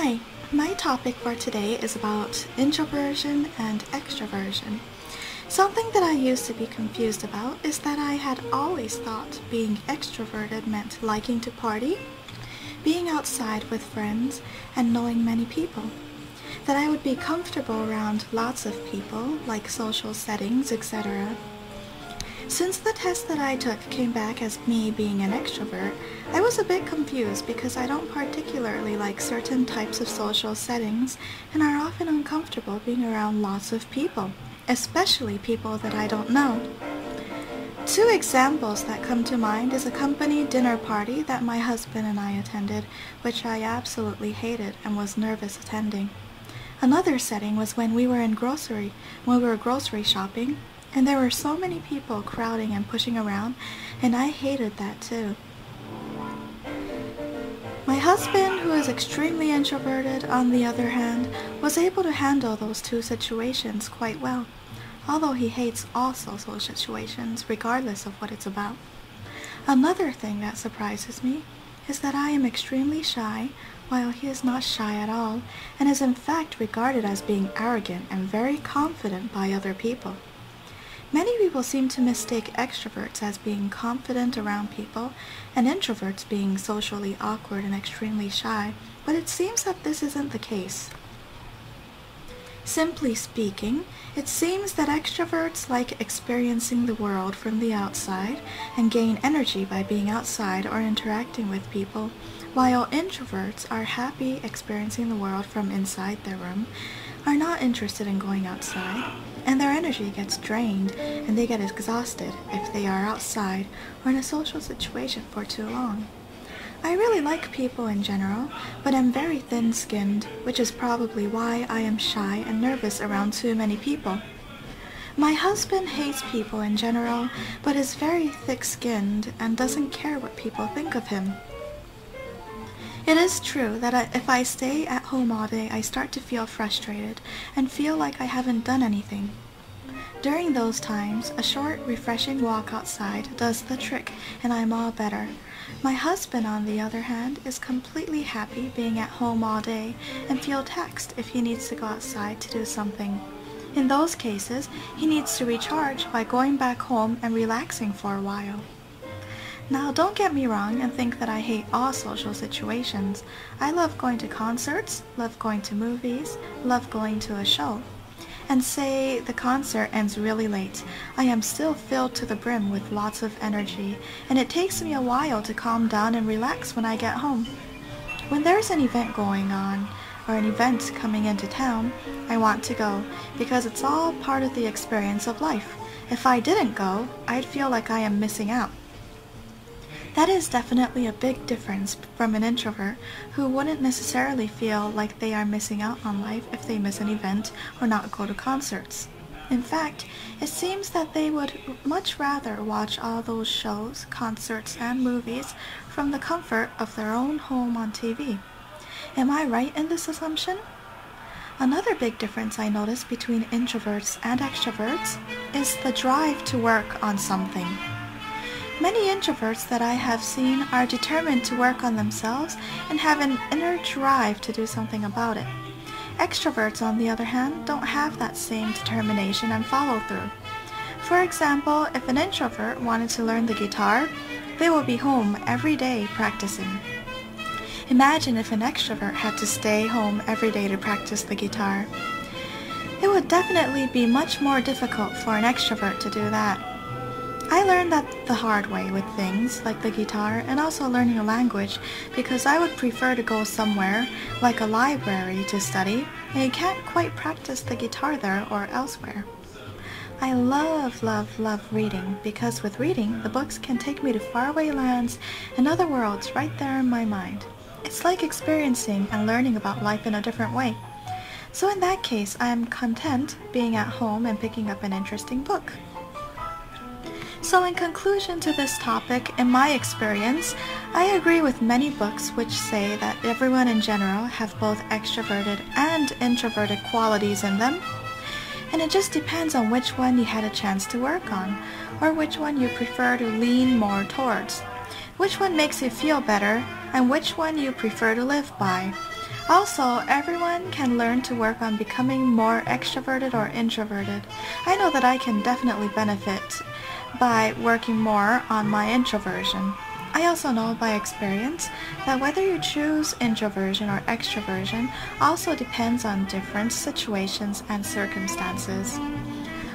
Hi, my topic for today is about introversion and extroversion. Something that I used to be confused about is that I had always thought being extroverted meant liking to party, being outside with friends, and knowing many people. That I would be comfortable around lots of people, like social settings, etc. Since the test that I took came back as me being an extrovert, I was a bit confused because I don't particularly like certain types of social settings and are often uncomfortable being around lots of people, especially people that I don't know. Two examples that come to mind is a company dinner party that my husband and I attended, which I absolutely hated and was nervous attending. Another setting was when we were grocery shopping, and there were so many people crowding and pushing around, and I hated that too. My husband, who is extremely introverted, on the other hand, was able to handle those two situations quite well, although he hates all social situations, regardless of what it's about. Another thing that surprises me is that I am extremely shy, while he is not shy at all, and is in fact regarded as being arrogant and very confident by other people. Many people seem to mistake extroverts as being confident around people and introverts being socially awkward and extremely shy, but it seems that this isn't the case. Simply speaking, it seems that extroverts like experiencing the world from the outside and gain energy by being outside or interacting with people, while introverts are happy experiencing the world from inside their room, are not interested in going outside, and their energy gets drained and they get exhausted if they are outside or in a social situation for too long. I really like people in general, but I'm very thin-skinned, which is probably why I am shy and nervous around too many people. My husband hates people in general, but is very thick-skinned and doesn't care what people think of him. It is true that if I stay at home all day, I start to feel frustrated and feel like I haven't done anything. During those times, a short, refreshing walk outside does the trick and I'm all better. My husband, on the other hand, is completely happy being at home all day and feels taxed if he needs to go outside to do something. In those cases, he needs to recharge by going back home and relaxing for a while. Now, don't get me wrong and think that I hate all social situations. I love going to concerts, love going to movies, love going to a show. And say the concert ends really late, I am still filled to the brim with lots of energy, and it takes me a while to calm down and relax when I get home. When there's an event going on, or an event coming into town, I want to go, because it's all part of the experience of life. If I didn't go, I'd feel like I am missing out. That is definitely a big difference from an introvert who wouldn't necessarily feel like they are missing out on life if they miss an event or not go to concerts. In fact, it seems that they would much rather watch all those shows, concerts, and movies from the comfort of their own home on TV. Am I right in this assumption? Another big difference I notice between introverts and extroverts is the drive to work on something. Many introverts that I have seen are determined to work on themselves and have an inner drive to do something about it. Extroverts, on the other hand, don't have that same determination and follow-through. For example, if an introvert wanted to learn the guitar, they will be home every day practicing. Imagine if an extrovert had to stay home every day to practice the guitar. It would definitely be much more difficult for an extrovert to do that. I learned that the hard way with things like the guitar and also learning a language because I would prefer to go somewhere like a library to study, and you can't quite practice the guitar there or elsewhere. I love reading because with reading, the books can take me to faraway lands and other worlds right there in my mind. It's like experiencing and learning about life in a different way. So in that case, I am content being at home and picking up an interesting book. So in conclusion to this topic, in my experience, I agree with many books which say that everyone in general have both extroverted and introverted qualities in them, and it just depends on which one you had a chance to work on, or which one you prefer to lean more towards. which one makes you feel better, and which one you prefer to live by. Also, everyone can learn to work on becoming more extroverted or introverted. I know that I can definitely benefit by working more on my introversion. I also know by experience that whether you choose introversion or extroversion also depends on different situations and circumstances.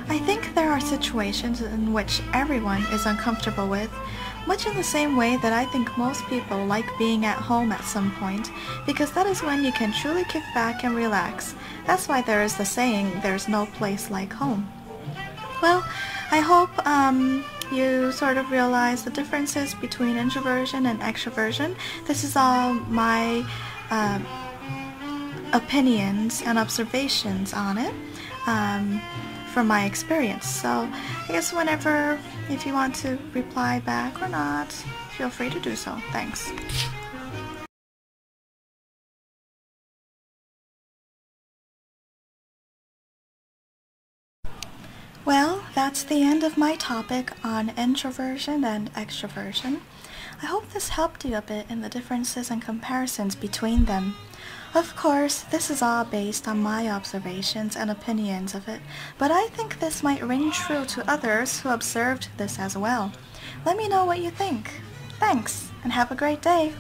I think there are situations in which everyone is uncomfortable with, much in the same way that I think most people like being at home at some point, because that is when you can truly kick back and relax. That's why there is the saying, there's no place like home. Well, I hope you sort of realize the differences between introversion and extroversion. This is all my opinions and observations on it from my experience. So I guess whenever, if you want to reply back or not, feel free to do so. Thanks. Well, that's the end of my topic on introversion and extroversion. I hope this helped you a bit in the differences and comparisons between them. Of course, this is all based on my observations and opinions of it, but I think this might ring true to others who observed this as well. Let me know what you think. Thanks, and have a great day!